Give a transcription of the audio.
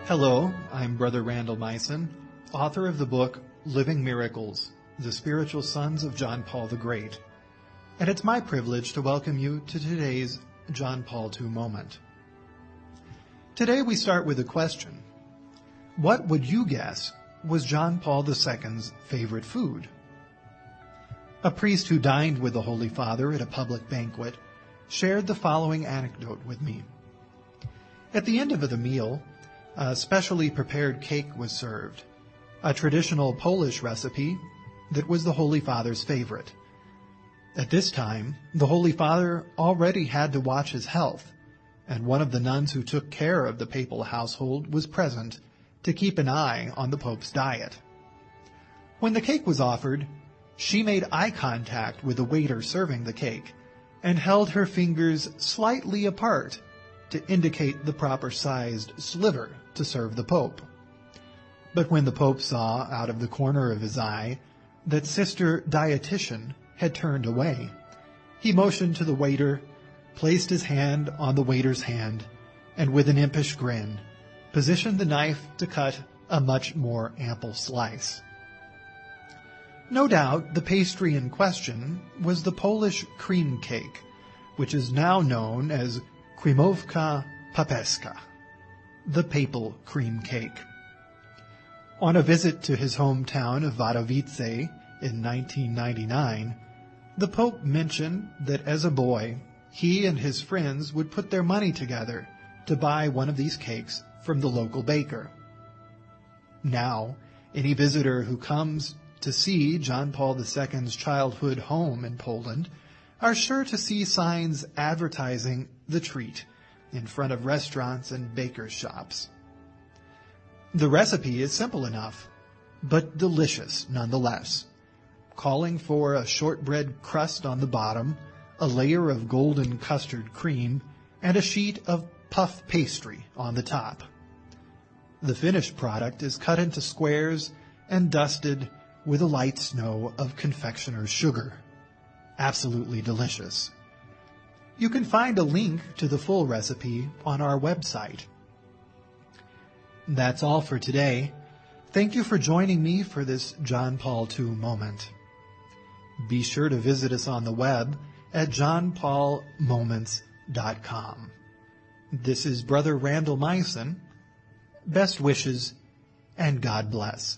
Hello, I'm Brother Randall Meissen, author of the book Living Miracles, The Spiritual Sons of John Paul the Great, and it's my privilege to welcome you to today's John Paul II moment. Today we start with a question. What would you guess was John Paul II's favorite food? A priest who dined with the Holy Father at a public banquet shared the following anecdote with me. At the end of the meal, a specially prepared cake was served, a traditional Polish recipe that was the Holy Father's favorite. At this time, the Holy Father already had to watch his health, and one of the nuns who took care of the papal household was present to keep an eye on the Pope's diet. When the cake was offered, she made eye contact with the waiter serving the cake and held her fingers slightly apart to indicate the proper-sized sliver to serve the Pope. But when the Pope saw out of the corner of his eye that Sister Dietician had turned away, he motioned to the waiter, placed his hand on the waiter's hand, and with an impish grin, positioned the knife to cut a much more ample slice. No doubt the pastry in question was the Polish cream cake, which is now known as Kremówka papeska, the papal cream cake. On a visit to his hometown of Wadowice in 1999, the Pope mentioned that as a boy, he and his friends would put their money together to buy one of these cakes from the local baker. Now, any visitor who comes to see John Paul II's childhood home in Poland are sure to see signs advertising the treat in front of restaurants and bakers' shops. The recipe is simple enough, but delicious nonetheless, calling for a shortbread crust on the bottom, a layer of golden custard cream, and a sheet of puff pastry on the top. The finished product is cut into squares and dusted with a light snow of confectioner's sugar. Absolutely delicious. You can find a link to the full recipe on our website. That's all for today. Thank you for joining me for this John Paul II moment. Be sure to visit us on the web at johnpaulmoments.com. This is Brother Randall Meissen. Best wishes and God bless.